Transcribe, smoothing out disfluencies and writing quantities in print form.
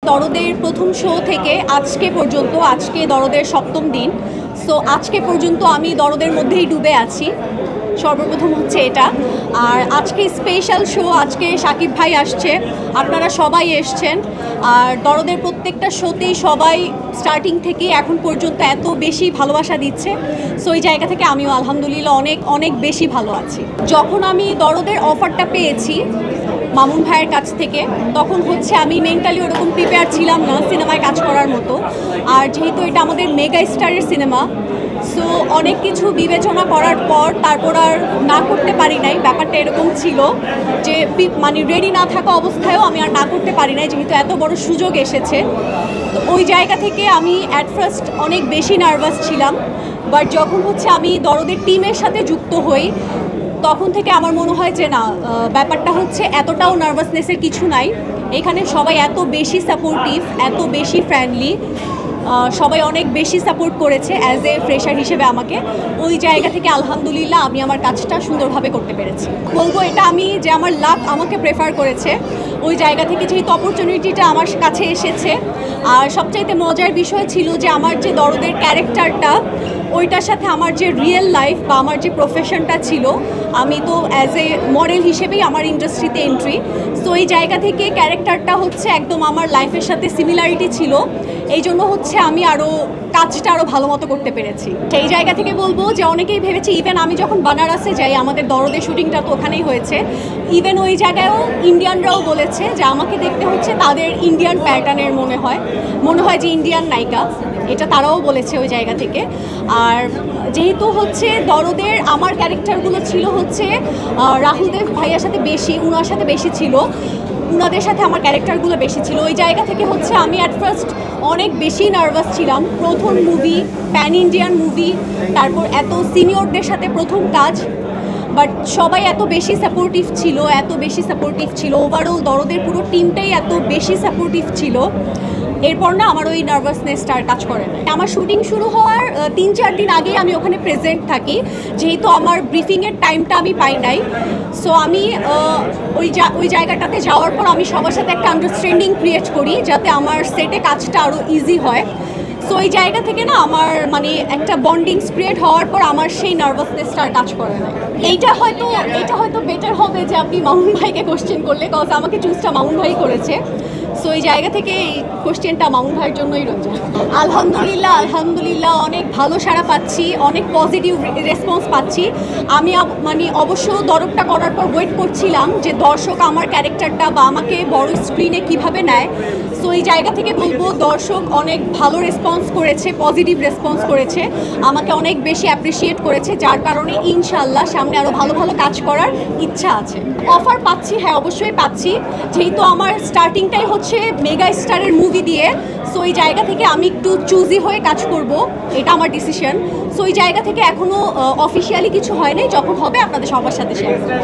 দরদের প্রথম শো থেকে আজকে পর্যন্ত, আজকে দরদের সপ্তম দিন। সো আজকে পর্যন্ত আমি দরদের মধ্যেই ডুবে আছি, সর্বপ্রথম হচ্ছে এটা। আর আজকে স্পেশাল শো, আজকে শাকিব ভাই আসছে, আপনারা সবাই এসছেন। আর দরদের প্রত্যেকটা শোতেই সবাই স্টার্টিং থেকে এখন পর্যন্ত এত বেশি ভালোবাসা দিচ্ছে। সো এই জায়গা থেকে আমিও আলহামদুলিল্লাহ অনেক অনেক বেশি ভালো আছি। যখন আমি দরদের অফারটা পেয়েছি মামুন ভাইয়ের কাছ থেকে, তখন হচ্ছে আমি মেন্টালি ওরকম প্রিপেয়ার ছিলাম না সিনেমায় কাজ করার মতো। আর যেহেতু এটা আমাদের মেগা স্টারের সিনেমা, সো অনেক কিছু বিবেচনা করার পর তারপর আর না করতে পারি নাই। ব্যাপারটা এরকম ছিল যে মানে রেডি না থাকা অবস্থায়ও আমি আর না করতে পারি নাই, যেহেতু এত বড় সুযোগ এসেছে। তো ওই জায়গা থেকে আমি অ্যাট ফার্স্ট অনেক বেশি নার্ভাস ছিলাম, বাট যখন হচ্ছে আমি দরদের টিমের সাথে যুক্ত হই, তখন থেকে আমার মনে হয় যে না, ব্যাপারটা হচ্ছে এতটাও নার্ভাসনেসের কিছু নাই। এখানে সবাই এত বেশি সাপোর্টিভ, এত বেশি ফ্রেন্ডলি, সবাই অনেক বেশি সাপোর্ট করেছে অ্যাজ এ ফ্রেশার হিসেবে আমাকে। ওই জায়গা থেকে আলহামদুলিল্লাহ আমি আমার কাজটা সুন্দরভাবে করতে পেরেছি। বলবো এটা আমি যে আমার লাক আমাকে প্রেফার করেছে, ওই জায়গা থেকে যেহেতু অপরচুনিটিটা আমার কাছে এসেছে। আর সবচাইতে মজার বিষয় ছিল যে আমার যে দরদের ক্যারেক্টারটা, ওইটার সাথে আমার যে রিয়েল লাইফ বা আমার যে প্রফেশনটা ছিল, আমি তো অ্যাজ এ মডেল হিসেবেই আমার ইন্ডাস্ট্রিতে এন্ট্রি। সো এই জায়গা থেকে ক্যারেক্টারটা হচ্ছে একদম আমার লাইফের সাথে সিমিলারিটি ছিল, এই জন্য হচ্ছে আমি কাজটা আরও ভালো মতো করতে পেরেছি। সেই জায়গা থেকে বলবো যে অনেকেই ভেবেছে, ইভেন আমি যখন বানারসে যাই, আমাদের দরদের শুটিংটা তো ওখানেই হয়েছে, ইভেন ওই জায়গায়ও ইন্ডিয়ানরাও বলেছে যে আমাকে দেখতে হচ্ছে তাদের ইন্ডিয়ান প্যাটার্নের মনে হয় যে ইন্ডিয়ান নায়িকা, এটা তারাও বলেছে ওই জায়গা থেকে। আর যেহেতু হচ্ছে দরদের আমার ক্যারেক্টারগুলো ছিল হচ্ছে রাহুল দেব ভাইয়ার সাথে বেশি, উনার সাথে বেশি ছিল, উনাদের সাথে আমার ক্যারেক্টারগুলো বেশি ছিল। ওই জায়গা থেকে হচ্ছে আমি অ্যাট ফার্স্ট অনেক বেশি নার্ভাস ছিলাম। প্রথম মুভি, প্যান ইন্ডিয়ান মুভি, তারপর এত সিনিয়রদের সাথে প্রথম কাজ, বাট সবাই এত বেশি সাপোর্টিভ ছিল, ওভারঅল দরদের পুরো টিমটাই এত বেশি সাপোর্টিভ ছিল। এরপর না আমার ওই নার্ভাসনেসটা আর কাজ করে না। আমার শুটিং শুরু হওয়ার 3-4 দিন আগেই আমি ওখানে প্রেজেন্ট থাকি, যেহেতু আমার ব্রিফিংয়ের টাইমটা আমি পাই নাই। সো আমি ওই জায়গাটাতে যাওয়ার পর আমি সবার সাথে একটা আন্ডারস্ট্যান্ডিং ক্রিয়েট করি, যাতে আমার সেটে কাজটা আরও ইজি হয়। সো ওই জায়গা থেকে না আমার মানে একটা বন্ডিংস ক্রিয়েট হওয়ার পর আমার সেই নার্ভাসনেসটা আর কাজ করে না। এইটা হয়তো বেটার হবে যে আপনি মামুন ভাইকে কোশ্চেন করলে, কজ আমাকে চুজটা মামুন ভাই করেছে। সো এই জায়গা থেকে এই কোশ্চেনটা মামুন ভাইয়ের জন্যই রয়েছে। আলহামদুলিল্লাহ অনেক ভালো সাড়া পাচ্ছি, অনেক পজিটিভ রেসপন্স পাচ্ছি। আমি মানে অবশ্য দরদটা করার পর ওয়েট করছিলাম যে দর্শক আমার ক্যারেক্টারটা বা আমাকে বড় স্ক্রিনে কিভাবে নেয়। সো এই জায়গা থেকে বলবো দর্শক অনেক ভালো রেসপন্স করেছে, পজিটিভ রেসপন্স করেছে, আমাকে অনেক বেশি অ্যাপ্রিসিয়েট করেছে, যার কারণে ইনশাল্লাহ সামনে আরও ভালো ভালো কাজ করার ইচ্ছা আছে। অফার পাচ্ছি, হ্যাঁ অবশ্যই পাচ্ছি, যেহেতু আমার স্টার্টিংটাই হচ্ছে মেগা স্টারের মুভি দিয়ে। সো এই জায়গা থেকে আমি একটু চুজি হয়ে কাজ করব, এটা আমার ডিসিশন। সো এই জায়গা থেকে এখনও অফিসিয়ালি কিছু হয় নাই, যখন হবে আপনাদের সবার সাথে শেয়ার করব।